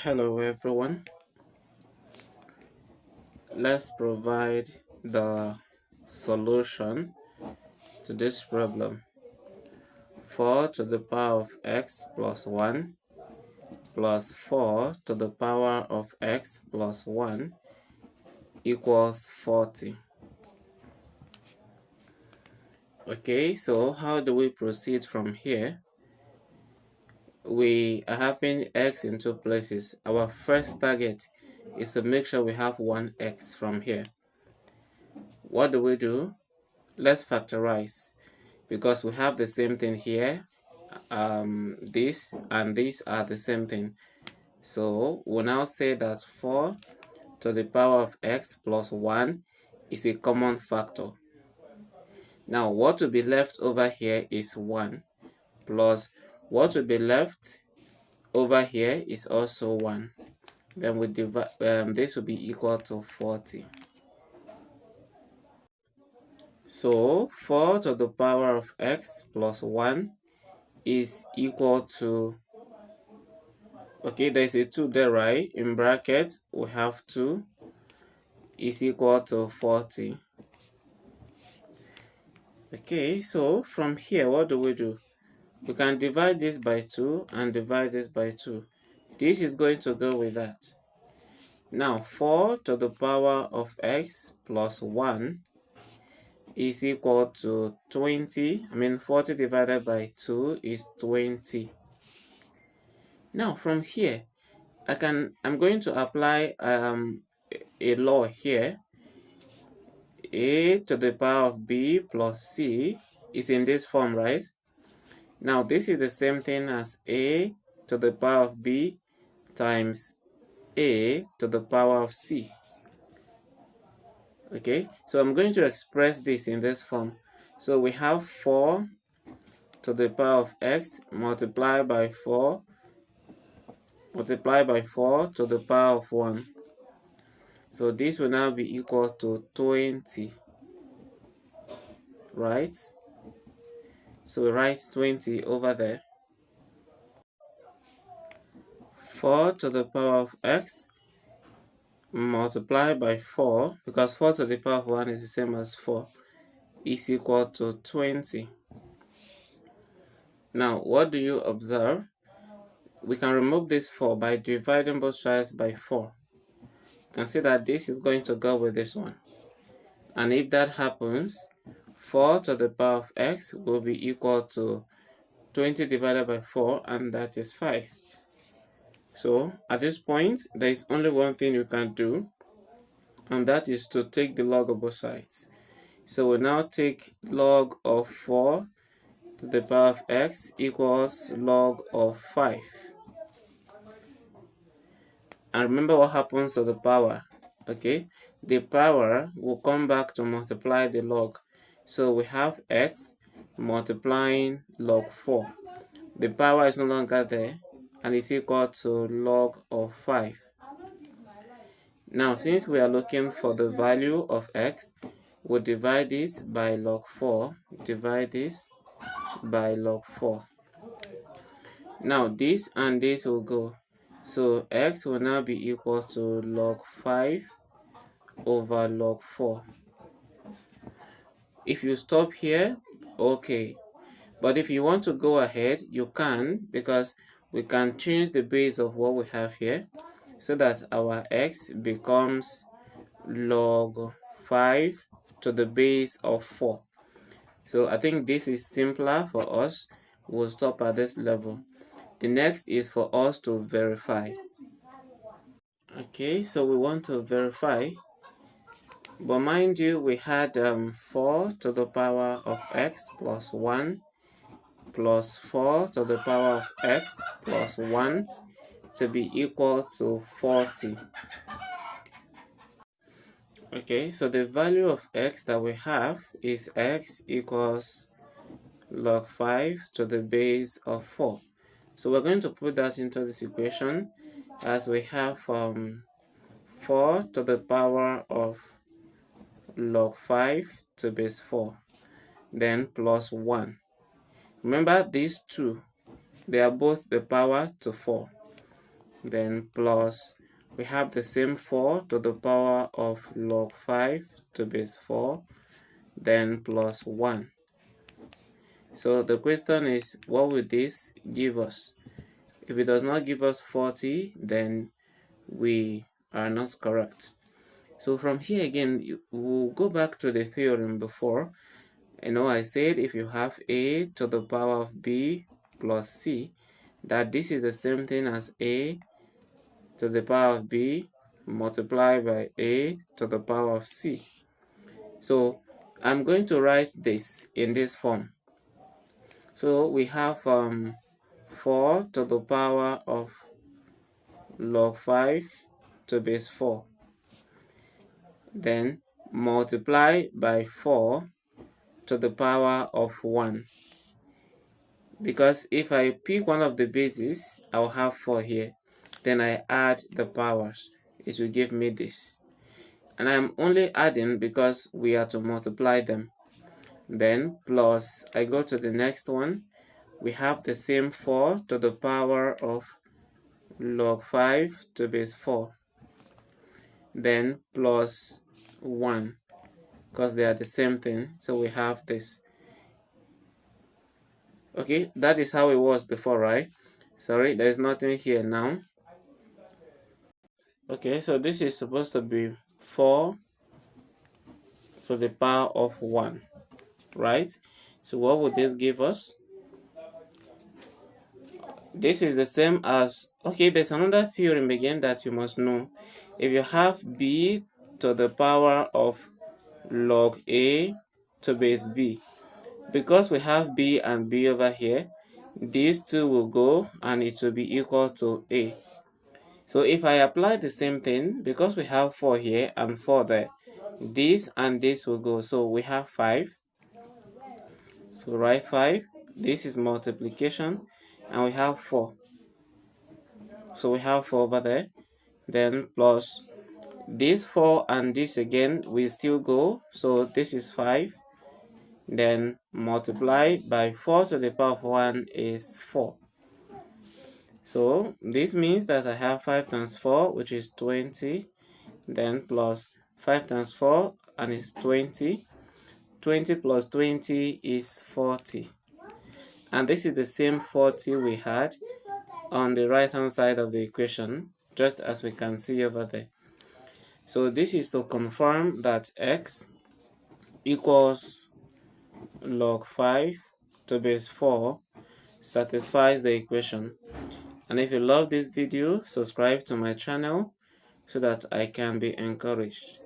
Hello everyone. Let's provide the solution to this problem. 4 to the power of x plus 1 plus 4 to the power of x plus 1 equals 40. Okay, so how do we proceed from here? We are having x in two places. Our first target is to make sure we have 1x from here. What do? Let's factorize, because we have the same thing here. This and this are the same thing. So we'll now say that 4 to the power of x plus 1 is a common factor. Now what will be left over here is 1, plus what will be left over here is also 1. Then we divide, this will be equal to 40. So 4 to the power of x plus 1 is equal to, okay, there's a 2 there, right? In bracket, we have 2 is equal to 40. Okay, so from here, what do? We can divide this by 2 and divide this by 2. This is going to go with that. Now, 4 to the power of x plus 1 is equal to 20. 40 divided by 2 is 20. Now, from here, I'm going to apply a law here. A to the power of b plus c is in this form, right? Now, this is the same thing as a to the power of b times a to the power of c. Okay, so I'm going to express this in this form. So we have 4 to the power of x multiplied by 4 to the power of 1. So this will now be equal to 20, right? So we write 20 over there. 4 to the power of x multiplied by 4, because 4 to the power of 1 is the same as 4, is equal to 20. Now, what do you observe? We can remove this 4 by dividing both sides by 4. You can see that this is going to go with this one. And if that happens, 4 to the power of x will be equal to 20 divided by 4, and that is 5. So at this point, there is only one thing you can do, and that is to take the log of both sides. So we now take log of 4 to the power of x equals log of 5. And remember what happens to the power, okay? The power will come back to multiply the log. So we have x multiplying log 4. The power is no longer there, and it's equal to log of 5. Now, since we are looking for the value of x, we'll divide this by log 4, divide this by log 4. Now, this and this will go. So, x will now be equal to log 5 over log 4. If you stop here, okay. But if you want to go ahead, you can, because we can change the base of what we have here so that our x becomes log 5 to the base of 4. So I think this is simpler for us. We'll stop at this level. The next is for us to verify. Okay, so we want to verify. But mind you, we had 4 to the power of x plus 1 plus 4 to the power of x plus 1 to be equal to 40. Okay, so the value of x that we have is x equals log 5 to the base of 4. So we're going to put that into this equation as we have 4 to the power of log 5 to base 4, then plus 1. Remember these two, they are both the power to 4. then plus, we have the same 4 to the power of log 5 to base 4, then plus 1. So the question is, what will this give us? If it does not give us 40, then we are not correct. So from here again, we'll go back to the theorem before. I said if you have a to the power of b plus c, that this is the same thing as a to the power of b multiplied by a to the power of c. So I'm going to write this in this form. So we have 4 to the power of log 5 to base 4. Then multiply by 4 to the power of 1. Because if I pick one of the bases, I'll have 4 here. Then I add the powers. It will give me this. And I'm only adding because we are to multiply them. Then plus, I go to the next one. We have the same 4 to the power of log 5 to base 4. Then plus 1, because they are the same thing. So we have this. Okay, that is how it was before, right? Sorry, there's nothing here now. Okay, so this is supposed to be 4 to the power of 1, right? So what would this give us? This is the same as, okay, there's another theorem again that you must know. If you have b to the power of log a to base b, because we have b and b over here, these two will go and it will be equal to a. So if I apply the same thing, because we have 4 here and 4 there, this and this will go. So we have 5. So write 5. This is multiplication. And we have 4. So we have 4 over there. Then plus this 4 and this again will still go. So this is 5. Then multiply by 4 to the power of 1 is 4. So this means that I have 5 times 4, which is 20. Then plus 5 times 4, and it's 20. 20 plus 20 is 40. And this is the same 40 we had on the right hand side of the equation, just as we can see over there. So this is to confirm that x equals log 5 to base 4 satisfies the equation. And if you love this video, subscribe to my channel so that I can be encouraged.